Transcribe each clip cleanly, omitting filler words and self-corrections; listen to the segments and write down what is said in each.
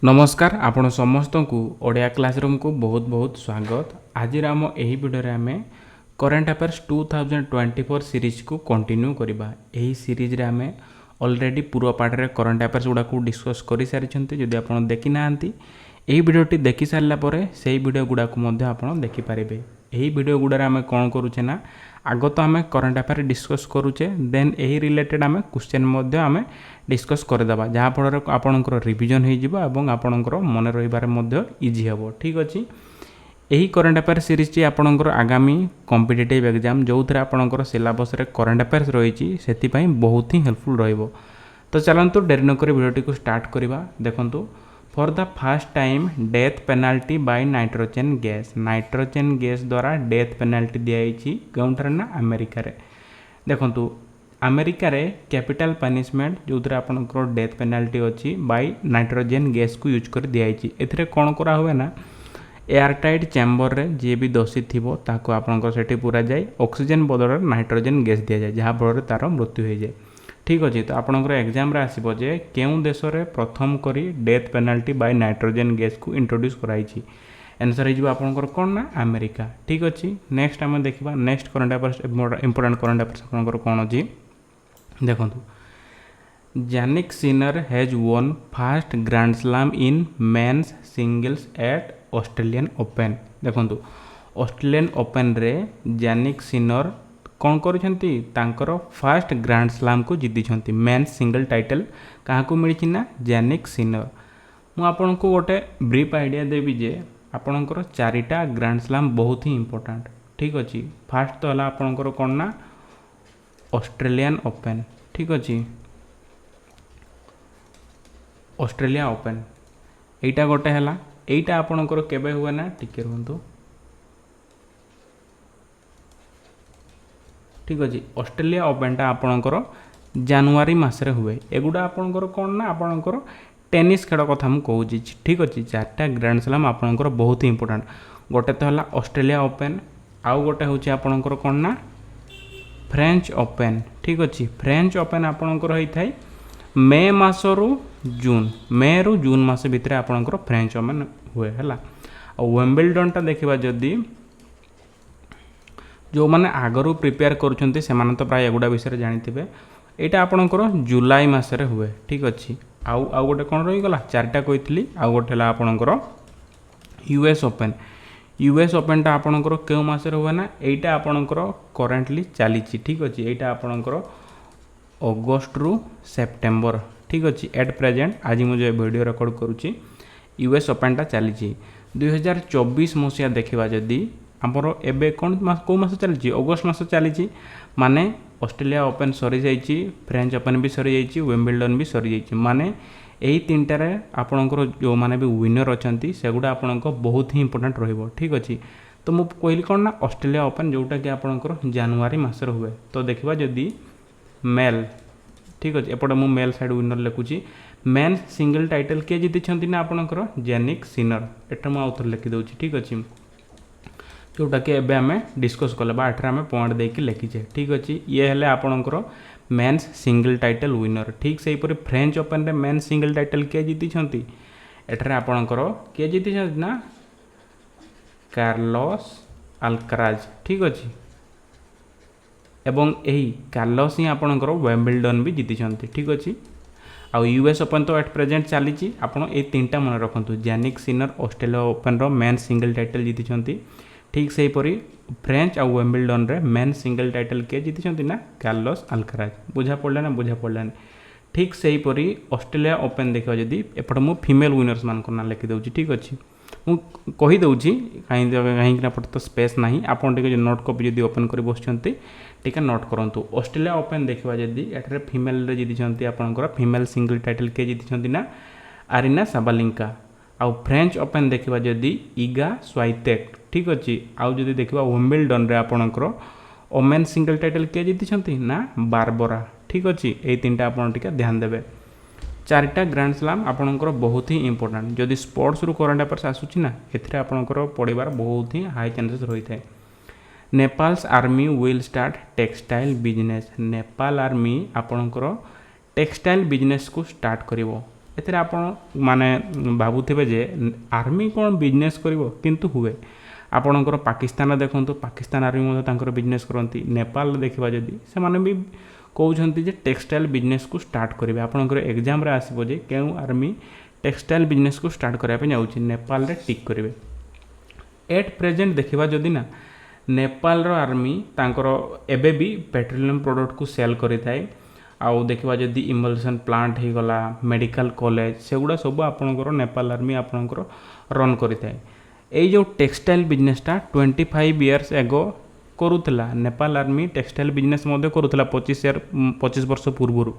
नमस्कार आपण समस्त को ओडिया क्लासरूम को बहुत बहुत स्वागत। आज आम यही वीडियो आम करेन्ट अफेयर्स 2024 सीरीज को कंटिन्यू करवा। यही सीरीज रे आम ऑलरेडी पूर्व पार्ट रे करेन्ट अफेयर्स गुड़ा को डिस्कस कर सारी। जदि आप देखी ना यही वीडियोटी देखी सारा पर से वीडियो गुड़ा को देखिपारे। यही वीडियो गुड़ा आम कौन करुचे ना आग तो आम करेन्ट अफेयर डिस्कस करुचे देन यही रिलेटेड आम क्वेश्चन आम डिस्कस करदेबा जहाँफल आपणकर रिविजन हो आपणकर मन रही इजी हे। ठीक अच्छे यही करेन्ट अफेयर सीरीज आपणकर आगामी कॉम्पिटिटिव एग्जाम जो थे आपणकर सिलेबस रे करेन्ट अफेयर्स रही से बहुत ही हेल्पफुल रहिबो। तो चलतु डेरी नक वीडियोटी को स्टार्ट करवा। देखंतु for the first time death penalty by nitrogen gas द्वारा डेथ पेनाल्टी दिखाई कौन ना अमेरिका रे। देखंतु अमेरिका रे कैपिटल पनिशमेंट जो थे आपंकर डेथ पेनाल्टी अच्छी बाय नाइट्रोजन गैस को यूज कर दिखाई। एथिरे कौन करा हुए ना एयरटाइट चैम्बर रे जी भी दोषी थिबो ताको आपंकर सेठी पूरा जाए ऑक्सीजन बदल नाइट्रोजन गैस दि जाए जहाँ फल तार मृत्यु हो जाए। ठीक अच्छे तो आपंकर एग्जाम आसो जे केउं देश रे प्रथम करी death penalty by nitrogen gas को इंट्रोड्यूस कराई। आंसर हो आपंकर कौन ना अमेरिका। ठीक अच्छे नेक्स्ट आम देखा next current affairs important current affairs आपंकर कौन अच्छी देखंतु Jannik Sinner has won first grand slam in men's singles at Australian open. देखंतु ऑस्ट्रेलियन ओपन रे जानिक सिनर कौन करछंती तांकर फर्स्ट ग्रैंड स्लैम को जीति मेन्स सिंगल टाइटल क्या मिली ना जानिक सिनर। मु आपन को गोटे ब्रीफ आइडिया देवी जे आपणकर चारिटा ग्रैंड स्लैम बहुत ही इंपोर्टेंट। ठीक अच्छे फास्ट तो है आपणकर कौन ना ऑस्ट्रेलियन ओपन। ठीक अच्छे ऑस्ट्रेलिया ओपन एटा गोटे है एटा आपणकर केबे हुए ना टिके रुहतु। ठीक अच्छे ऑस्ट्रेलिया ओपनटा आपणकर जनवरी मसरे हुए। एगुड़ा आपणकर कौन ना आपणकर टेनिस खेल कथा मुझे कहूँ। ठीक अच्छे चार्टा ग्रैंड स्लैम आपणकर बहुत ही इंपोर्टेंट। गोटे तो है ऑस्ट्रेलिया ओपन आउ गोटे हूँ आपणकर कौन ना फ्रेंच ओपन। ठीक अच्छे फ्रेंच ओपन आपणकर होता है मे मसरू मे रु जून मस भितर आपणकर फ्रेंच ओपन हुए है। वेम्बलडनटा देखा जदि जो मैंने आगरू प्रिपेयर करुँचे से तो प्राय एगुड़ा विषय जानी यहाँ आपणकर जुलाई मसरे हुए। ठीक अच्छे आउ गोटे कौन रहीगला चार्टा कही आउ गोटे है आपणकर यूएस ओपनटा आपणकर क्यों मसरे हुए ना यहाँ आपणकर करेन्टली चली। ठीक अच्छे यहाँ आपणकर अगस्ट रु सेप्टेम्बर। ठीक अच्छे एट प्रेजेंट आज मुझे वीडियो रिकॉर्ड करुँची यूएस ओपनटा चली 2024 मसीहा देखा जदि आमर एबे कौन कौ मास चली अगस्ट मास चली माने ऑस्ट्रेलिया ओपन सरी जाइए फ्रेंच ओपन भी सरी जाइए वेम्बलडन भी सरी जाइए माने यही तीनटार आपणकर जो मैंने भी विनर अच्छा सेगुड़ा आपण बहुत ही इंपोर्टेंट रहिबो। ठीक अच्छे तो मुझे कहली कौन ना ऑस्ट्रेलिया ओपन जोटा कि आपणकर जनवरी मसर हुए। तो देखा जदि मेल ठीक अच्छे एपटे मु मेल साइड विनर लिखुची मेन सिंगल टाइटल किए जीति ना आपणकर जानिक सिनर एटा मुझे आउथर लिखिदे। ठीक अच्छे जोटा कि एबे आमे डिस्कस कले एठार आमे पॉइंट देकी लिखीचे। ठीक अच्छे ये हेले आपणकर मेन्स सिंगल टाइटल विनर। ठीक से हीपरि फ्रेंच ओपन रे मेन्स सिंगल टाइटल किए जीति एठार आपणकर किए जीति ना कार्लोस अल्काराज। ठीक अच्छे एवं यही कार्लोस ही आपणकर वेम्बलडन भी जीति। ठीक अच्छे आउ यूएस ओपन तो एट प्रेजेंट चली आपड़ ये तीनटा मन रखु जानिक सिनर ऑस्ट्रेलिया ओपन रो मेन सिंगल टाइटल जीति। ठीक से हीपरि फ्रेंच आउ वेम्बलडन रे मेन सिंगल टाइटल किए जीति ना कार्लोस अल्काराज। बुझा पड़ा ना बुझा पड़ानी। ठीक से हीपरि ऑस्ट्रेलिया ओपन देखा जदि एपटे मु फीमेल विनर्स मान ना लिखिदे। ठीक अच्छे मु कहीदे कहीं तो स्पेस ना आपड़ टे नोट कपी जब ओपन कर बसुँच टी नोट करूँ। ऑस्ट्रेलिया ओपन देखा जदि एठार फीमेल जीति आपंकर फीमेल सिंगल टाइटल किए जीति ना आरिना साबालिंका आउ फ्रेंच ओपन देखा जदि इगा स्वाइटेक। ठीक अच्छे आउ जदि देखा वेम्बलडन रे आपणकर ओमेन सिंगल टाइटल किए जीति ना बारबरा। ठीक अच्छे ये तीनटा आप ध्यान देवे। चारिटा ग्रैंड स्लैम आपणकर बहुत ही इंपोर्टेंट जदि स्पोर्ट्स रु करेन्ट अफेयर्स आसूची ना एथिरे आपणकर पढ़िबार बहुत ही हाई चांसेस रही है। Nepals army will start textile business. Nepal army आपणकर टेक्सटाइल बिजनेस को स्टार्ट करिवो। एथिरे आपण माने भाबुथिबे जे आर्मी कोन बिजनेस करिवो किंतु हुए आपणकर पाकिस्तान देखंतु पाकिस्तान आर्मी मध्ये तांकर बिजनेस करंती नेपाल देखिबा जदी से माने भी कहउछंती जे टेक्सटाइल बिजनेस को स्टार्ट करिवे आपणकर एग्जाम रे आसीबो जे केउ आर्मी टेक्सटाइल बिजनेस को स्टार्ट करिया पे जाउछि नेपाल रे टिक करिवे एट प्रेजेंट देखिबा जदी ना नेपाल रो आर्मी तांकर एबे भी पेट्रोलियम प्रोडक्ट को सेल करिथाय आउ देखिबा जदी इमल्सन प्लांट हे गला मेडिकल कॉलेज सेगुडा सब आपणकर नेपाल आर्मी आपणकर रन करिथाय ए जो टेक्सटाइल बिजनेसटा 25 इयर्स एगो करुला नेपाल आर्मी टेक्सटाइल बिजनेस मध्य करुला 25 वर्ष पूर्व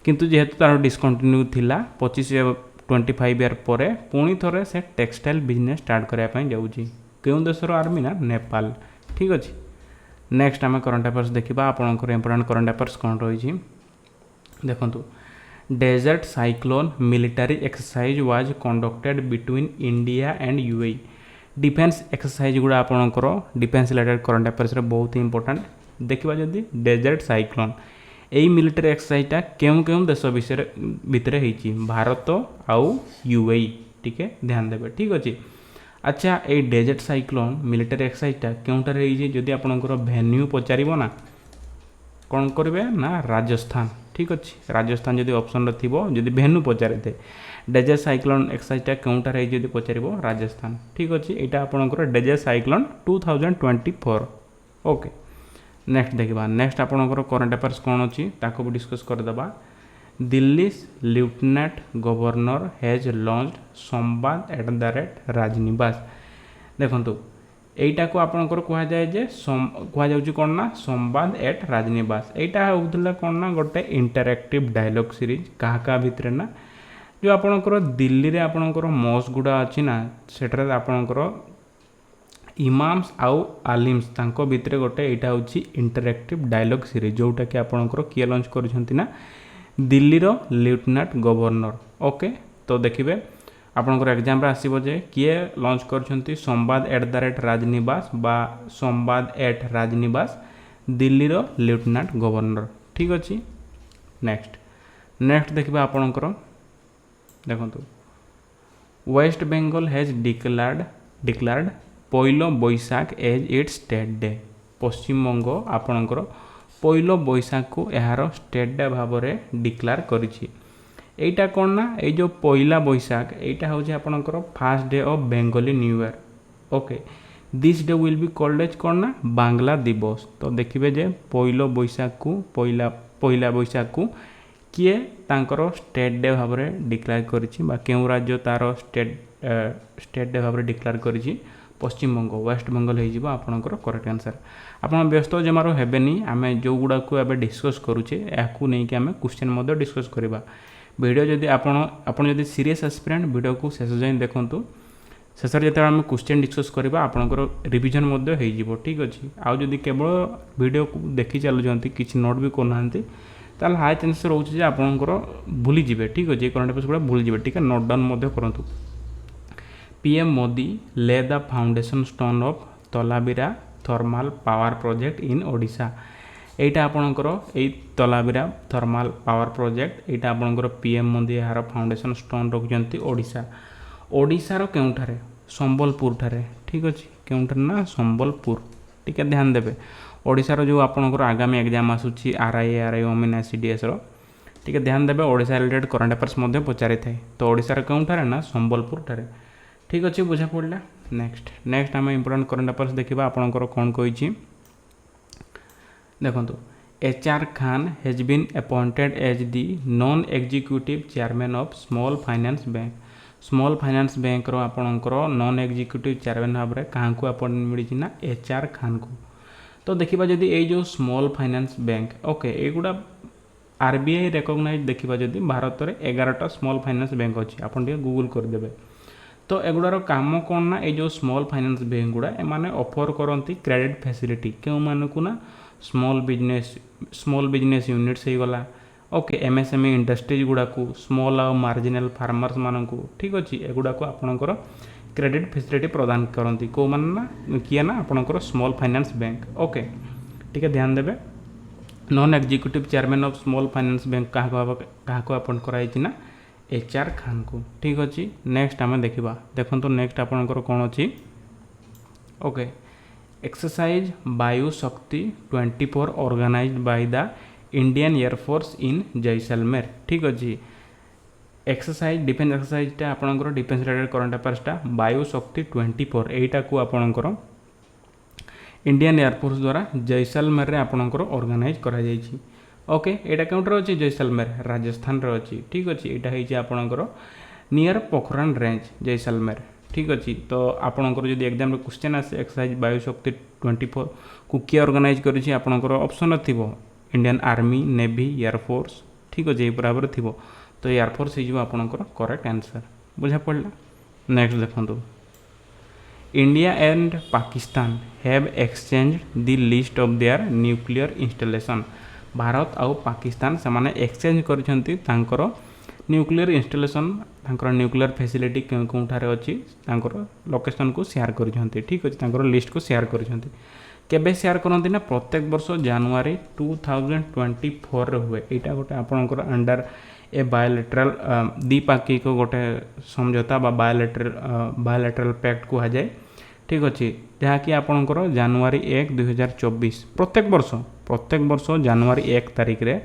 किंतु जेहेतु तार डिस्कंटिन्यू थिला 25 इयर पर पुणी थरे से टेक्सटाइल बिजनेस स्टार्ट करने जाऊँगी क्यों देशर आर्मी ना नेपाल ठीक अच्छे नेक्स्ट आम करंट अफेयर्स देखा आपंकर इंपोर्टेंट करंट अफेयर्स कौन रही देखु desert cyclone military exercise was conducted between India and UAE defence exercise गुड़ा आपंकर डिफेन्स रिलेटेड करंट अफेयर्स बहुत इंपोर्टेंट देखा जदि डेजर्ट साइक्लोन यही मिलिटारी एक्सरसाइजटा केउं केउं देश विषय भितर होती भारत आउ यूएई टिके ध्यान देवे ठीक अच्छे अच्छा ये डेजर्ट साइक्लोन मिलिटारी एक्सरसाइजटा केउंटार जदि आपंकर भेन्यू पचार ना कौन करेंगे ना राजस्थान ठीक अच्छे राजस्थान जदि ऑप्शन थी जदि भेन्यू पचारे थे डेजर्ट साइक्लोन एक्सरसाइजटा केउंटार जदि पचार राजस्थान ठीक अच्छे यहाँ आपंकर डेजर्ट साइक्लोन 2024 ओके नेक्स्ट देखा नेक्स्ट आपंकर करंट अफेयर्स कौन अच्छी ताको भी डिस्कस करदे Delhi lieutenant governor has launched संवाद @राजनिवास देखंतु एटा को आपनकर कहा जाए जे कहा जाउची कोन ना संवाद @राजनिवास एटा होउतला कोन ना गोटे इंटरैक्टिव डायलॉग सीरीज कहा भितर ना जो आपनकर दिल्ली रे आपनकर मॉस गुडा अछि ना सेटरे आपनकर इमाम्स आउ आलिम्स तांको भितर गोटे एटा होची इंटरैक्टिव डायलॉग सीरीज जोटा कि आपनकर किए लॉन्च करछंती ना दिल्ली रो लेफ्टिनेंट गवर्नर ओके तो देखिए आपनकर एग्जाम रे आसीबो जे किए लॉन्च करछंती संवाद @राजनिवास बा संवाद @राजनिवास दिल्ली रो लेफ्टिनेंट गवर्नर ठीक अछि नेक्स्ट देखिए आपनकर देखंतु वेस्ट बेंगल हैज डिक्लेयर्ड पहिलो बैशाख as it's state day Paschim Banga आपनकर पहिलो बैशाख को यार स्टेट डे भाव में डिक्लेयर करिछि एटा कौन ना ये जो पहिला बैशाख एटा हूँ आपनकर fast day of Bengali new year okay this day will be called as कौन ना बांग्ला दिवस तो देखिए जे पहिलो बैशाख को पहिला बैशाख को किए तांकर स्टेट डे भाव में डिक्लेयर करिछि बा केउ राज्य तार स्टेट डे भाव में डिक्लेयर करिछि पश्चिम बंग वेस्ट बेंगल हो आपनकर करेक्ट आंसर आपन व्यस्त जमार हेबेनी आमे जो गुडा को एबे डिस्कस करूचे याकू नै कि आमे क्वेश्चन मध्य डिस्कस करबा वीडियो जदि आपन जदि सीरियस एस्पिरेंट वीडियो को शेष जाय देखंतु शेष रे जते आमे क्वेश्चन डिस्कस करबा आपनकर रिवीजन मध्य हो जिवो ठीक अछि आ जदि केवल वीडियो को देखि चलु जंती किछि नोट भी करनांती ताल हाई चांस रहउछि जे आपनकर भूली जिवे ठीक अछि करंट अफेयर्स गुडा भूली जिवे ठीक है नोट डाउन मध्य करंतु PM Modi lay the foundation stone of Talabira thermal power project in Odisha एटा आपनकर ए तलाबिरा थर्माल पावर प्रोजेक्ट एटा आपनकर पीएम मोदी यार फाउंडेशन स्टोन रखजंती ओडिशा ओडिशार केउठारे संबलपुर ठारे ठीक अछि केउठार ना संबलपुर ठीक है ध्यान देबे ओडिशार जो आपनकर आगामी एग्जाम आसुची आरआई ओमिन सीडीएस रो ठीक है ध्यान देबे ओडिशा रिलेटेड करंट अफेयर्स मध्य पचारि थाए तो ओडिशार केउठारे ना संबलपुर ठारे ठीक अच्छे बुझा पड़ा नेक्स्ट आम इंपोर्टेंट करंट अफेयर्स देखा आपंकर कौन कही देखो HR Khan has been appointed as the non executive chairman of small finance bank रो आपणकर नॉन एग्जीक्यूटिव चेयरमैन भाव में क्या अपॉइंटमेंट मिली ना HR खान को तो देखा जदि ये जो स्मॉल फाइनेंस बैंक ओके एगुड़ा RBI रेकग्नाइज देखा जदि भारत में 11टा स्मॉल फाइनेंस बैंक अच्छी आप गूगल करदे तो एगुड़ार काम कौन ना ये जो स्मॉल फाइनेंस बैंक गुड़ा एमाने ऑफर करती क्रेडिट फैसिलिटी क्यों मानक ना स्मॉल बिजनेस यूनिट्स हो गला ओके MSME इंडस्ट्रीज गुड़ा को स्मॉल आ मार्जिनल फार्मर्स मानक ठीक अच्छे एगुड़ा को आपणकर क्रेडिट फैसिलिटी प्रदान करती कौ मान ना किए ना आपणकर स्मॉल फाइनेंस बैंक ओके ठीक है ध्यान देवे non executive chairman of small finance bank क्या अपॉइंट कराई ना HR खान को। ठीक अच्छे नेक्स्ट आम देखा देखो नेक्स्ट आपंकर कौन अच्छी okay exercise Vayu Shakti 24 organised by the Indian air force in Jaisalmer. ठीक अच्छे एक्सरसाइज डिफेन्स एक्सरसाइजटा आपंकर डिफेन्स रिलेटेड करंट अफेयर्सटा वायु शक्ति 24 एटा को आपंकर इंडियन एयरफोर्स द्वारा जैसलमेर रे आपंकर ऑर्गेनाइज करा जायछि। ओके एटा काउंटर अच्छी जैसलमेर राजस्थान रे अच्छी। ठीक अच्छे यहाँ आपंकर नियर पोखरान रेंज जैसलमेर। ठीक अच्छे तो आपंकर जब एग्जाम क्वेश्चन आसे एक्सरसाइज वायु शक्ति 24 को किए ऑर्गेनाइज करिछि आपंकर ऑप्शन थी इंडियन आर्मी नेवी एयरफोर्स। ठीक अच्छे यही भाव थी तो एयरफोर्स हो आपंकर करेक्ट आंसर बुझा पड़ा। नेक्स्ट देखो India and Pakistan have exchange the list of their nuclear installation. Bharat आउ पाकिस्तान से माने एक्सचेंज करछंती तांकर न्यूक्लियर इंस्टॉलेशन तांकर न्यूक्लियर फैसिलिटी कोठारे अच्छी तांकर लोकेशन को शेयर करछंती। ठीक अच्छे तांकर लिस्ट को शेयर करछंती केबे शेयर करंती ना प्रत्येक वर्ष जनवरी 2024 रे हुए। एटा गोटे आपनकर अंडर ए बायोलेटरल द्विपाक्षिक गोटे समझौता बा बायोलेटरल पैक्ट कहा जाए। ठीक अच्छे जहाँकि आपंकर जनवरी 1 2024 प्रत्येक वर्ष जनवरी 1 तारिख रे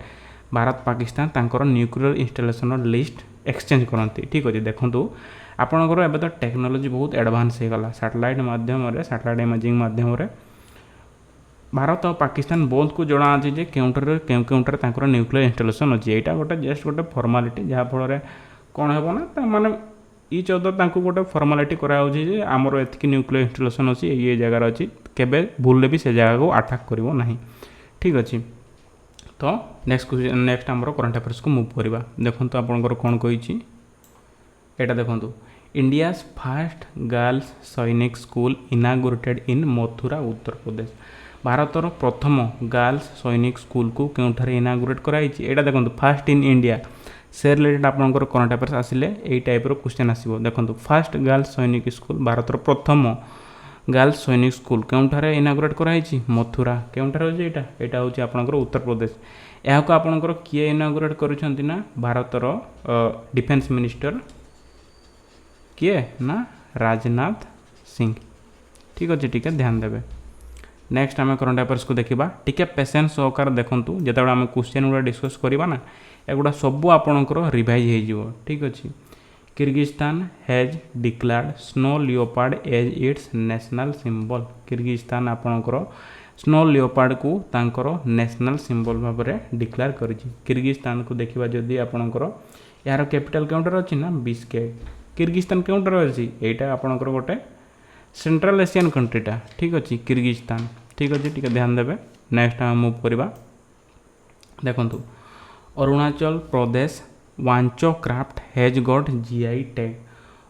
भारत पाकिस्तान तांकर न्यूक्लियर इंस्टॉलेशन लिस्ट एक्सचेंज करती। ठीक अच्छे देखो आपंकर एबे तो टेक्नोलोजी बहुत एडवांस हो गला सैटेलाइट माध्यम सैटेलाइट इमेजिंग माध्यम भारत और पाकिस्तान बोथ को जना अच्छे जे केउंटर न्यूक्लियर इंस्टॉलेशन अच्छी। यहाँ गोटे जस्ट गोटे फॉर्मालिटी जहाँफल कौन है ना माने इच अदर गोटे फॉर्मालिटी कराऊँचे आमर एतिक न्यूक्लियर इंस्टॉलेशन अच्छी ये जगार अच्छी केबे भूल भी से जगह को अटैक करिवो नहीं। ठीक अच्छे तो नेक्स्ट आमर करंट अफेयर्स को मूव करवा देखो आपंकर कौन कही एटा देखो India's fast girls Sainik school inaugurated इन मथुरा उत्तर प्रदेश। भारतर प्रथम गर्ल्स सैनिक स्कूल को केउठारे इनागुरेट कराई। एटा देखो फास्ट इन इंडिया से रिलेटेड आपंकर करंट अफेयर्स आसिले यही टाइप क्वेश्चन आसो। देखो फास्ट गर्ल्स सैनिक स्कूल भारतर प्रथम गर्ल्स सैनिक स्कूल केउठारे इनागुरेट कराई मथुरा केउठारे होची एटा होची आपंकर उत्तर प्रदेश। यहाँ को आपंकर किए इनागुरेट करुछंती ना भारतर डिफेन्स मिनिस्टर किए ना राजनाथ सिंह। ठीक अच्छे टिके ध्यान देवे। नेक्स्ट आम करंट अफेयर्स को देखा टिके पेसेंस सहकार देखूँ जो आम क्वेश्चन गुड़ा डिस्कस करवा ना एगुड़ा सबू आपणकर रिवाइज हो। ठीक अच्छे Kyrgyzstan has declared snow leopard as its national symbol. Kyrgyzstan आपणकर स्नो लियोपार्ड को तांकर नेशनल सिंबल भाव में डिक्लेयर करिछि। किर्गिस्तान को देखा जदि आपणकर यार कैपिटल केउंटर अच्छी ना बिस्केट। किर्गिस्तान केउंटर अच्छी यहाँ आपणकर गोटे सेंट्रल एशियन कंट्रीटा। ठीक अच्छे किर्गिस्तान। ठीक अच्छे टिके ध्यान देवे। नेक्स्ट आम मूव करवा देखो Arunachal Pradesh Wancho craft has got GI tag.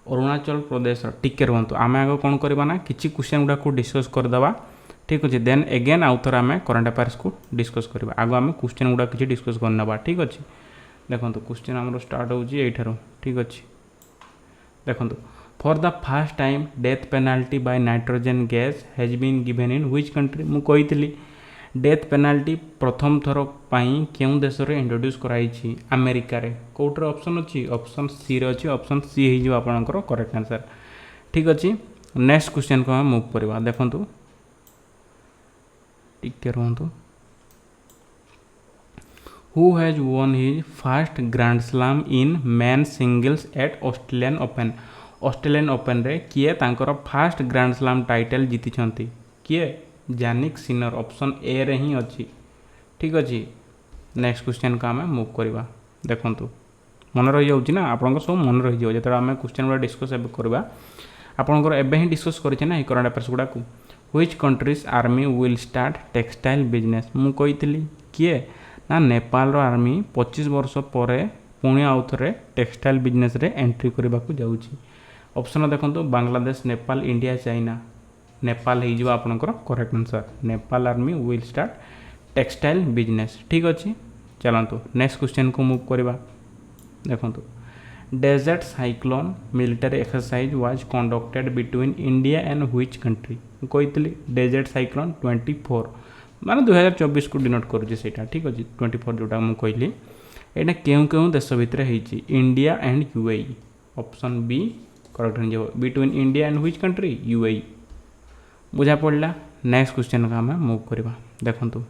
Arunachal Pradesh टिके रुहतु आम आग कौन करवा ना किसी क्वेश्चन गुड़ा को डिस्कस करदे। ठीक अच्छे देन एगेन आउ थोड़ा आम करंट अफेयर्स को डिस्कस करवा आग आम क्वेश्चन गुड़ा किसी डिस्कस करना। ठीक अच्छे देखो क्वेश्चन आमर स्टार्ट होठार। ठीक अच्छे देखो for the first time death penalty by nitrogen gas has been given in which country. मु कही डेथ पेनाल्टी प्रथम थर पाई क्यों देश में इंट्रोड्यूस कराई अमेरिका रे कौटर ऑप्शन अच्छी ऑप्शन सी रे अच्छी ऑप्शन सी हो आपंकर करेक्ट आंसर। ठीक अच्छे नेक्स्ट क्वेश्चन को हम मूव करवा देखो टिके रुहतु who has won his first grand slam in men singles at Australian open. Australian open रे किए तांकर फर्स्ट ग्रैंड स्लैम टाइटल जीति किए जानिक सिनर ऑप्शन ए रे ही अच्छी। ठीक अच्छे नेक्स्ट क्वेश्चन को आम मूव करवा देखो मन रही जाऊँ ना आप सब मन रही जाओ जो आम क्वेश्चन गुड़ा डिस्कस करवा आपंकर एवं ही डिस्कस करें करंट अफेयर्स गुड़ा को which countries army will start textile business. मु कही किए ना नेपाल आर्मी 25 वर्ष पर पुणी आउ थे टेक्सटाइल बिजनेस रे एंट्री करने को जाऊँगी। ऑप्शन देखो बांग्लादेश नेपाल इंडिया चाइना नेपाल हो आपंकर correct answer. Nepal army will start textile business. ठीक अच्छे चलतु नेक्स्ट क्वेश्चन को मूव करवा देखो desert cyclone military exercise was conducted between India and which country. कही डेजर्ट साइक्लोन 24 माने 2024 को डिनोट करुचे। ठीक अच्छे 24 जोटा मुझे कहली एटा केउं केउं देश भितर होईची India and UAE option B correct हो जाव between India and which country UAE बुझा पड़ला। नेक्स्ट क्वेश्चन का हमें मूव करवा देखंतु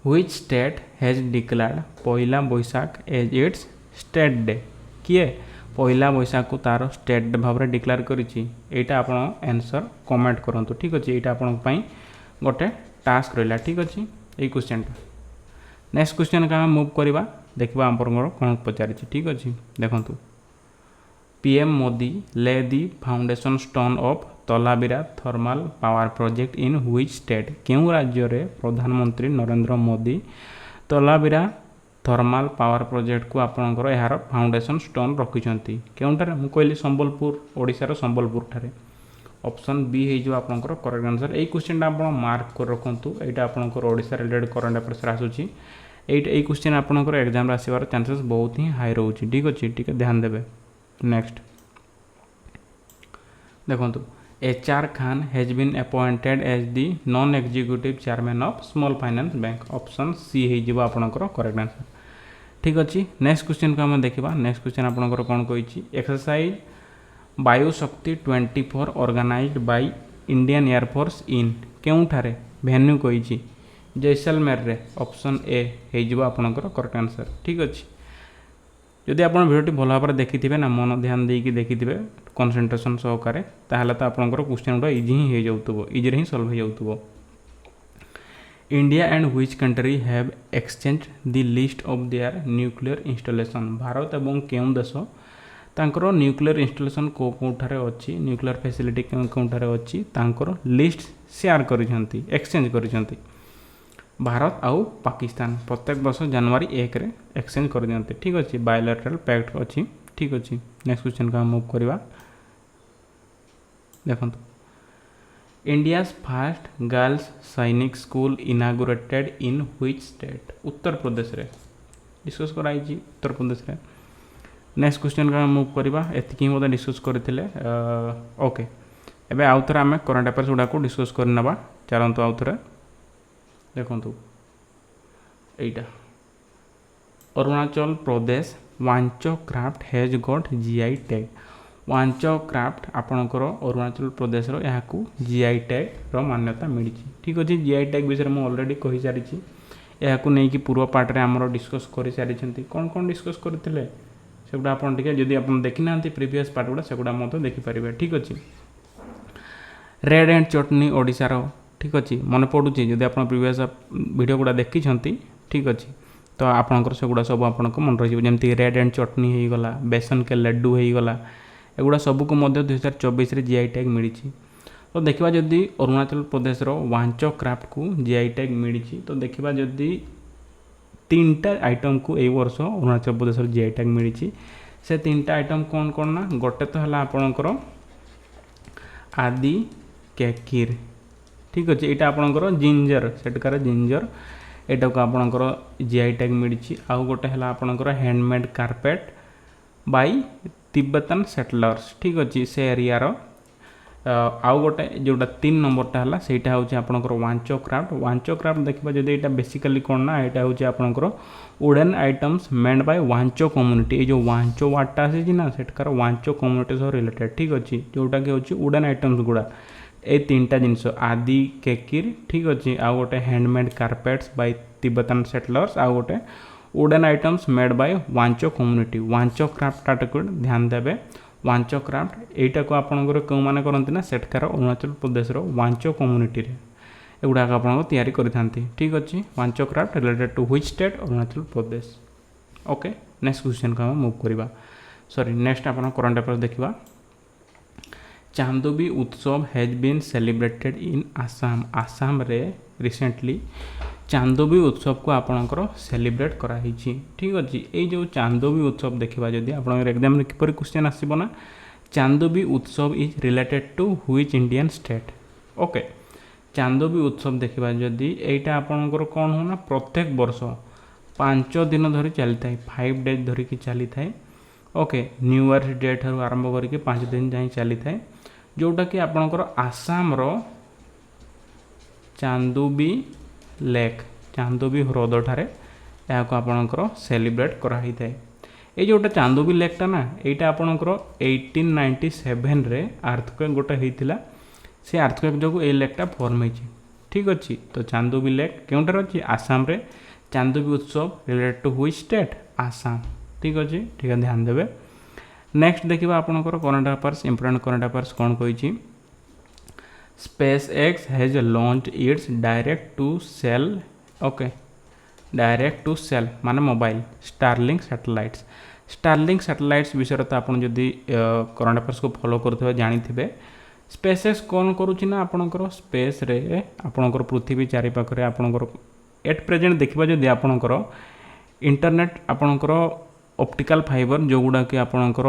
व्हिच स्टेट हैज डिक्लेयर्ड पहला बैसाख एज इट्स स्टेट डे किए पहला बैसाख को तार स्टेट डे भाव में डिक्लेयर करिछि एटा आपण आंसर कमेंट करंतु ठीक अछि एटा आपण पई गोटे टास्क रहला ठीक अछि ए क्वेश्चन टा। नेक्स्ट क्वेश्चन का मूव करवा देखा आपर कौन पचारि ठीक अच्छे देखु PM Modi lay the foundation stone of Talabira thermal power project in which state केउं राज्य रे प्रधानमंत्री Narendra Modi Talabira thermal power project को आपणकर यार फाउंडेशन स्टोन रखिंट केउंटारे मु कहली संबलपुर ओडिशार संबलपुर ठारे ऑप्शन बी हो आपंकर करेक्ट आंसर। यही क्वेश्चन आप मार्क कर रखु यहाँ आपंकर ओडिशा रिलेटेड करंट अफेयर्स आसूसी यही क्वेश्चन आपंकर एग्जाम आसबार चांसेस बहुत ही हाई रोचे ठीक अच्छे टी ध्यान देवे। नेक्स्ट देखो HR Khan has been appointed as the non executive chairman of small finance bank option C हो आपंकर करेक्ट आंसर ठीक अच्छे। नेक्स्ट क्वेश्चन को आम देखा नेक्स्ट क्वेश्चन आपंकर कौन कही exercise Vayu Shakti 24 organised by Indian air force in केउठारे भेन्यू कही जैसलमेर रे ऑप्शन ए हो आपंकर करेक्ट आंसर ठीक अच्छे। जदि आप भिडियो भल भाव देखी थे ना मन ध्यान देकी देखी थे कंसंट्रेशन सहकारे ताहले तो आपंकर क्वेश्चन गुड़ा इजी ही हो जाउतबो इजी रे ही सॉल्व हो जाउतबो। India and which country have exchange the list of their nuclear installation Bharat एवं केउं देश तांकर न्यूक्लियर इंस्टॉलेशन कोठारे अच्छी न्यूक्लियर फैसिलिटी कोठारे अच्छी तांकर लिस्ट शेयर करिसेंती एक्सचेंज करिसेंती भारत आउ पाकिस्तान प्रत्येक वर्ष जनवरी 1 रे एक्सचेंज कर दियंते ठीक अच्छे बायोलैटरल पैक्ट अच्छी ठीक अच्छे। नेक्स्ट क्वेश्चन का मूव करवा देखो India's first girls Sainik school inaugurated in which state Uttar Pradesh रे डिस्कस कराई उत्तर प्रदेश रे। नेक्स्ट क्वेश्चन का मूव करवा एतिकी मते डिस्कस करथिले ओके एबे आउ थरे आमे करंट अफेयर्स गुडा को डिस्कस करनबा चलंतु आउ थरे देखु एटा Arunachal Pradesh Wancho craft has got GI tag Wancho craft आपणकर अरुणाचल प्रदेश रो यहाँ को जीआई टैग रो मान्यता मिली ठीक अच्छे। जीआई टैग विषय में ऑलरेडी कही सारी यहाँ को लेकिन पूर्व पार्ट रे आमर डिस्कस कर सारी कौन कौन डिस्कस करते सेगुड़ा आप जदि आप देखी ना प्रीवियस पार्ट गुड़ा सेगुड़ा मत देखिपारे ठीक अच्छे। रेड एंड चटनी ओडिशार ठीक अच्छे मन पड़ू जदि आप प्रीवियस वीडियो गुड़ा देखी ठीक अच्छे तो आपंकर सेगुड़ा सब आप मन रही जमी रेड एंड चटनी हो गला बेसन के लड्डू हो गला एगुड़ा सबको 2024 जीआई टैग मिली तो देखा जदि अरुणाचल प्रदेश वांचो क्राफ्ट को जीआई टैग मिली तो देखा जदि 3टा आइटम को यही वर्ष अरुणाचल प्रदेश जीआई टैग मिली से 3टा आइटम कौन कौन ना गोटे तो है आपणकर आदि केकिर ठीक अच्छे यहाँ आपणकर जिंजर सेठकार जिंजर एटा को आपणकर जीआई टैग मिली आउ गोटे है आपणकर handmade carpet by Tibetan settlers ठीक अच्छे से एरिया आउ गोटे जोटा 3 नंबरटा है सहीटा हूँ आपणकर वांचो क्राफ्ट देखा जब यहाँ बेसिकली कौन ना यहाँ हूँ आपणकर wooden items made by Wancho community जो वांचो वार्डटा आसी ना सेठकार वांचो कम्युनिटी सह रिलेटेड ठीक अच्छे जोटा कि हूँ वुडन आइटम्स गुड़ा ये 3टा जिनस आदि केकिर ठीक अच्छे आउ गोटे handmade carpets by Tibetan settlers आउ गोटे wooden items made by Wancho community Wancho craft को ध्यान देवे वांचो क्राफ्ट यहीटा को आपंकर कौ मैंने करती ना सेठकार अरुणाचल प्रदेश वांचो कम्युनिटी एगुड़ाक आप तैयारी करते ठीक अच्छे Wancho craft related to which state Arunachal Pradesh okay. Next question को मूव करवा सॉरी नेक्स्ट आप करंट अफेयर्स देखा Chandubi Utsav has been celebrated in Assam Assam रे रिसेंटली चांदोबी उत्सव को आपणकर सेलिब्रेट कराई ठीक अच्छे। ये जो चांदोबी उत्सव देखा जदि आप एग्जाम किपर क्वेश्चन आसब ना Chandobi Utsav is related to which Indian state okay. Chandobi Utsav देखा जदि यहाँ आपणकर कौन हो ना प्रत्येक वर्ष 5 दिन धरी चली था 5 डेज धरिकी चली था ओके न्यू ईयर डेट आरंभ करके 5 दिन जाए चली था जोटा कि आपणकर आसाम रो चांदोबी लेक ଚାନ୍ଦୋବି ହ୍ରଦ ଠାରେ ଏହାକୁ ଆପଣଙ୍କର ସେଲିବ୍ରେଟ୍ କରାହୋଇଥାଏ। এই যেটা চান্দোবি লেকটা না এইটা আপনার 1897 আর্থক্বেক গোটে হয়েছিল, সে আর্থক্বেক যোগুঁ এই লেকটা ফর্ম হয়েছে। ঠিক আছে, তো চান্দোবি লেক কেউটার অছি? আসামে। Chandobi Utsav related to which state? Assam. ঠিক আছে, ঠিক আছে, ধ্যান দেবে। নেক্সট देखा आपंकर current affairs important current affairs कौन कही? SpaceX has launch its direct to cell, okay, direct to cell माने mobile Starlink satellites. Starlink satellites विषय तो आप जदि करेन्ट अफेयर्स को फॉलो करते जानते SpaceX कौन करुच्ची ना आपणकर स्पेस रे आपणकर पृथ्वी चारिपाखे आपणकर एट प्रेजेंट देखा जदि आपणकर इंटरनेट आपणकर ऑप्टिकल फाइबर जो गुड़ा कि आपणकर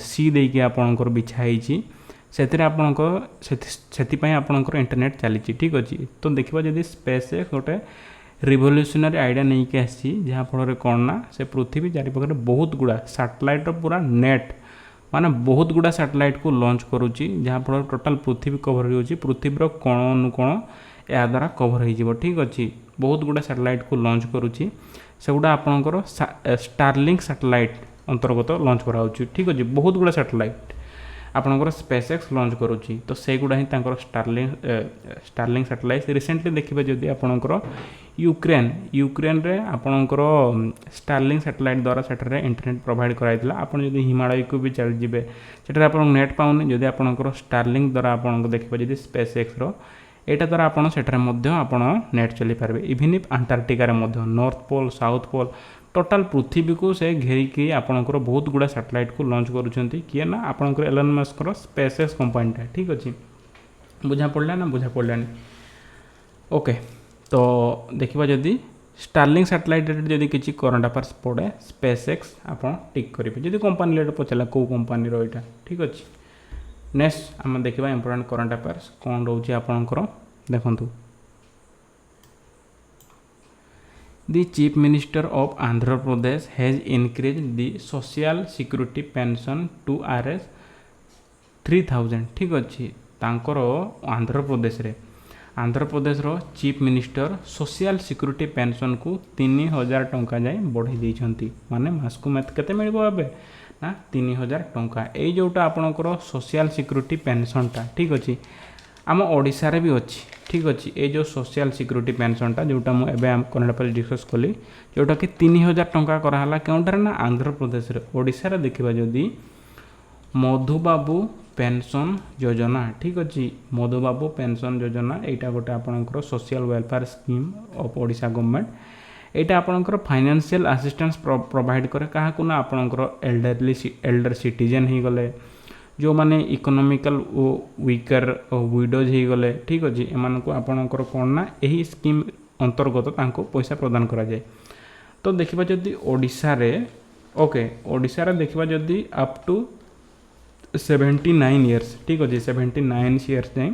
सी देकी आपणकर बिछाई से आपणकर इंटरनेट चली। ठीक अच्छे, तो देखा जदि SpaceX गोटे रिवोल्यूशनरी आइडिया नहीं कि आसी जहाँफल कौन ना से पृथ्वी चारिपाखे बहुत गुड़ा सैटेलाइट पूरा नेट माने बहुत गुड़ा सैटेलाइट को लॉन्च करुच्ची जहाँफल टोटाल पृथ्वी कवर हो पृथ्वीर कोण अनुकोण या द्वारा कवर हो। ठीक अच्छे, बहुत गुड़ा सैटेलाइट को लॉन्च करुच्ची सेगुड़ा आपणकर स्टारलिंक सैटेलाइट अंतर्गत लॉन्च कराऊँ। ठीक अच्छे, बहुत गुड़ा सैटेलाइट आपणकर SpaceX लॉन्च करुच्ची, तो सेगुड़ा ही स्टारलिंक सैटेलाइट रिसेंटली देखिए जदि आपणकर यूक्रेन रे आपणकर स्टारलिंक सैटेलाइट द्वारा सेठारे इंटरनेट प्रोवाइड कराइला। आपन जदि हिमालय को भी चल जिबे सेठारे आपन नेट पाउनी, जदि आपणकर स्टारलिंक द्वारा आपन देखिए जदि SpaceX रो एटा द्वारा आपन सेठारे मध्य आपन नेट चली पारबे। इवन इफ अंटार्कटिका रे मध्य north pole south pole total पृथ्वी को से घेरिकी आपणकर बहुत गुड़ा सैटेलाइट को लॉन्च करुँच किए ना आपणकर एलन मस्क SpaceX कंपनीटा। ठीक अच्छे, बुझा पड़ा ना? बुझा पड़ानी। ओके, तो देखा जदि स्टारलिंक सैटेलाइट जदि किसी करेन्ट अफेयर्स पड़े SpaceX आप टिक करेंगे जदि कंपानी लेटर पचारा कौ कंपानी रहा। ठीक अच्छे, नेक्स्ट आम देखा इंपोर्टेंट करेन्ट अफेयर्स कौन रोचे आपणकर देखु। The Chief Minister of Andhra Pradesh has increased the Social Security Pension to Rs 3000। ठीक अच्छे, तांकर आंध्र प्रदेश रो chief minister social security pension को 3000 टंका जाए बढ़ाई देइछंती। माने मासकु मत केते मिलबो एबे ना 3000 टंका। एई जोटा आपनकर सोशल सिक्यूरिटी पेंशनटा ठीक अच्छे आम ओडिशा रे भी अच्छी। ठीक अच्छे, ये जो सोशल सिक्यूरिटी पेंशनटा जोटा मुझे कन्नड़ पर डिस्कस कली जोटा कि 3000 टंका कराला केउंटार ना आंध्र प्रदेश रे। ओडिशा रे देखिबा जदि मधुबाबू पेंशन योजना। ठीक अच्छे, मधुबाबू पेंशन योजना यहाँ गोटे आपंकर social welfare scheme of Odisha government. यहाँ आपंकर फाइनेंशियल असिस्टेंस प्रोवाइड करे क्या ना आपंकर एल्डर सिटीजन हो गले जो माने इकोनॉमिकल वीकर विडोज हो गले। ठीक अच्छे, एम को आपंकर कौन ना यही स्कीम अंतर्गत पैसा प्रदान करा जाए। तो देखा जदि ओडिशा रे ओके ओडिशा रे देखा जदि अप टू 79 इयर्स। ठीक अच्छे, 79 इयर्स जाए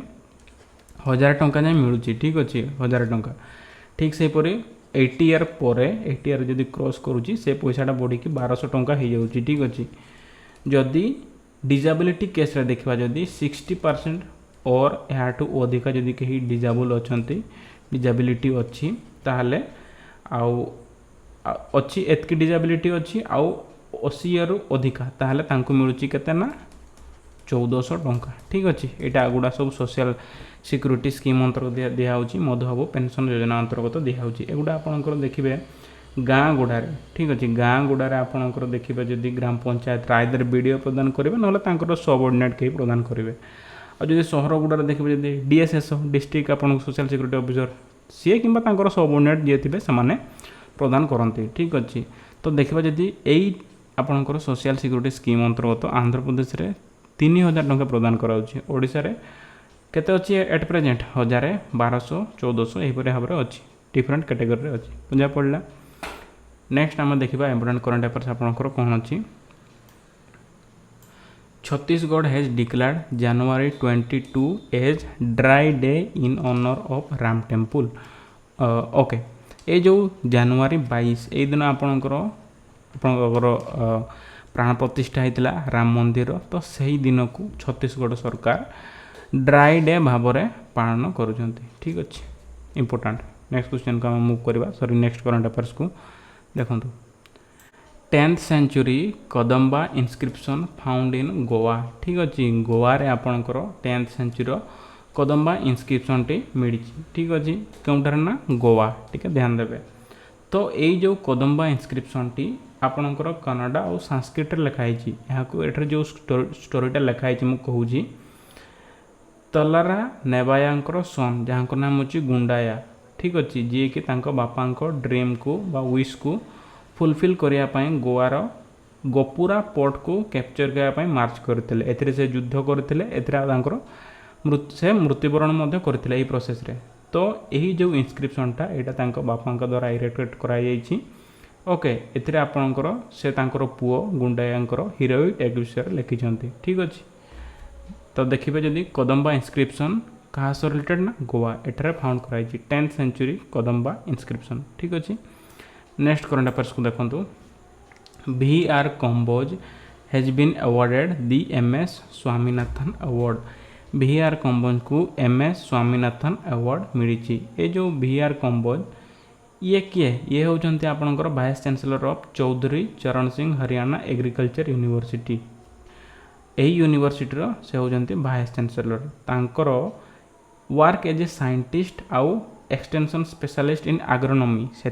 1000 टंका जाए मिलूँ। ठीक अच्छे, 1000 टंका। ठीक से 80 इयर पर 80 इयर जदि क्रॉस करुँची से पैसाटा बढ़ी 1200 टंका हो जाऊँगी। ठीक अच्छे, जदि डिजाबिलिटी केस रे देखा जदि 60% और यहाँ अधिका जदि कहीं डिजाबल अच्छा डिजाबिलिटी अच्छी ताहले आउ अच्छी एतकी डिजाबिलिटी अच्छी आउ 80 इयर अधिका ताहले तांको मिलूँ केते ना 1400 टंका। ठीक अच्छे, यहाँ गुड़ा सब सोशल सिक्यूरिटी स्कीम अंतर्गत दिखाई मधुबाबू पेंशन योजना अंतर्गत दिखाई। एगुड़ा आपंकर देखिए गाँ गुड़ारे। ठीक अच्छे, गाँ गुड़ारे आपंकर देखिए जदि ग्राम पंचायत आइदर बीडीओ प्रदान करेंगे ना सबऑर्डिनेट कहीं प्रदान करेंगे। और जब सहर गुड़ारे देखिए जदि डीएसएस डिस्ट्रिक्ट आप सोशल सिक्यूरिटी ऑफिसर सी कि सबऑर्डिनेट जी थे से प्रदान करती। ठीक अच्छे, तो देखा जदि यही आपंकर सोशल सिक्यूरिटी स्कीम अंतर्गत आंध्र प्रदेश में 3000 टंका प्रदान कराऊँच। ओडिशा रे केते अच्छी एट प्रेजेंट 1000 1200 1400 यहीपर भाव में अच्छी डिफरेंट कैटेगरी अच्छी। बुझा पड़ा। नेक्स्ट आम देखा इंपोर्टेंट करेन्ट अफेयर्स आपंकर कौन अच्छी। Chhattisgarh has declared January 22 as dry day in honour of Ram temple. Okay, ये जो January 22 ये दिन आपंकर प्राण प्रतिष्ठा होता राम मंदिर, तो सही दिन को छत्तीसगढ़ सरकार ड्राई डे भाव में पालन करुँच। ठीक अच्छे, इम्पोर्टेंट। नेक्स्ट क्वेश्चन को आम मुव करवा सॉरी नेक्स्ट करंट अफेयर्स को देखो 10th century Kadamba inscription found in Goa ठीक अच्छे गोवा रे आपणकर 10th सेंचुरी कदम्बा इनस्क्रिप्शन टी मिली ठीक अच्छे कौटार ना गोवा ठीक है ध्यान देवे तो यही जो कदम्बा इनस्क्रिप्शन टी आपणकर कन्नड़ा और संस्कृत लिखाई यहाँ जो स्टोरीटा लिखाई मुझे तलारा नेबायांकर सन जहाँ नाम हूँ गुंडाया ठीक अच्छे जी कि बापा ड्रीम को बा विश को फुलफिल करने गोवार गोपुरा पोर्ट को कैप्चर करने मार्च करते से युद्ध करते से मृत्युवरण करते प्रोसेस रे तो यही जो इनस्क्रिप्शनटा यहाँ बापा द्वारा इरेक्ट कराई ओके एथिरे आपणकर से पुओ गुंडायांकर हीरोइक एक विषय लिखिं ठीक अच्छे तो देखिए जदि कदम्बा इनस्क्रिप्शन कहाँ सह रिलेटेड ना गोवा एठारे फाउंड कराई 10th सेंचुरी कदम्बा इनस्क्रिप्शन ठीक अच्छे नेक्स्ट करंट अफेयर्स को देखो VR Kamboj has been awarded the MS Swaminathan award VR Kamboj को MS स्वामीनाथन अवार्ड मिली ये जो VR कंबोज ये किए ये होचंती आपणकर वाइस चांसलर ऑफ चौधरी चरण सिंह हरियाणा एग्रीकल्चर यूनिवर्सिटी यही यूनिवर्सिटी से होचंती वाइस चांसलर तांकर वर्क एज ए साइंटिस्ट आउ एक्सटेंशन स्पेशलिस्ट इन एग्रोनॉमी से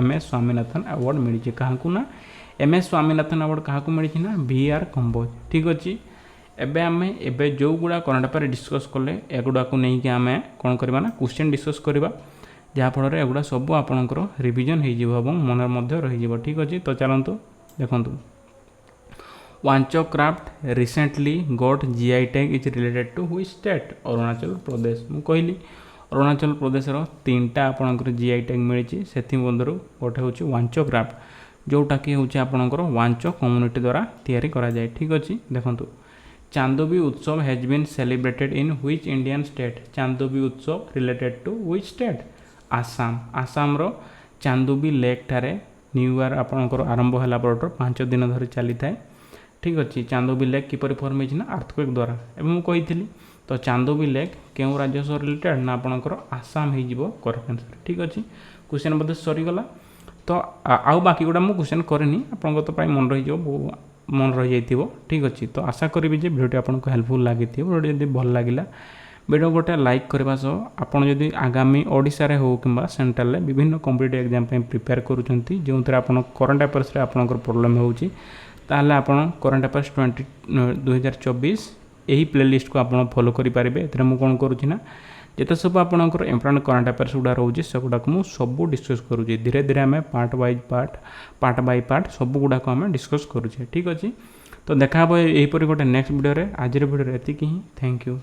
MS स्वामीनाथन अवार्ड मिली क्या ना MS स्वामीनाथन अवार्ड क्या मिली ना VR कंबोज ठीक अच्छे एबे आमे एबे जो गुड़ा करंट अफेयर डिस्कस कले एगुड़ा को नहीं कि आमे कौन करबा ना क्वेश्चन डिस्कस करबा जहाँफल एगुड़ा सब आपणकर रिविजन हो मन रही ठीक अच्छे तो चलतु देखु Wancho craft recently got GI tag is related to which state Arunachal Pradesh मु कहली अरुणाचल प्रदेश तीनटा आपणकर GI टैग मिली से गोटे हूँ वांचो क्राफ्ट जोटा कि हूँ आपणकर वांचो कम्युनिटी द्वारा तैयारी करा जाए ठीक अच्छे देखु Chandobi Utsav has been celebrated in which Indian state Chandobi Utsav related to which state Assam Assam रो चांदोबी लेक ठारे न्यू ईयर आपणकर आरंभ होला पर 5 दिन धरी चली थाए ठीक अच्छे चांदोबी लेक किपरि फॉर्म होइछिना अर्थक्वेक द्वारा एवं मु कहिथिली तो चांदोबी लेक केउ राज्य सह रिलेटेड ना आपणकर आसाम हो करेक्ट आंसर ठीक अच्छे क्वेश्चन बोधे सरीगला तो आउ बाकी गुड़ा मुझे क्वेश्चन करनी आपको तो प्राय मन रही मन रही जाइए ठीक अच्छे तो आशा करी जे भिडियो आपको हेल्पफुल लगी भिडियो जब भल लगे भिडियो गोटे लाइक करने सह आपड़ जदि आगामी ओडिशा रे हो कि सेंट्रल विभिन्न कॉम्पिटिटिव एग्जाम प्रिपेयर करुँच जो थे आप करंट अफेयर्स आपंकर प्रोब्लेम होची ताहले आपण करंट अफेयर्स 2024 यही प्लेलिस्ट को आप फॉलो करेंगे ए कौन करुँच जिते सब आपंकर इम्पोर्टेंट करंट अफेयर्स गुड़ा रोचे से गुड़ाक सब डिस्कस करुँचे धीरे धीरे आम पार्ट बाय पार्ट सब गुड़ाक आम डिस्कस करुँचे ठीक अच्छे तो देखा यहीपरि गोटे नेक्स्ट वीडियो आज वीडियो एतिक ही थैंक यू।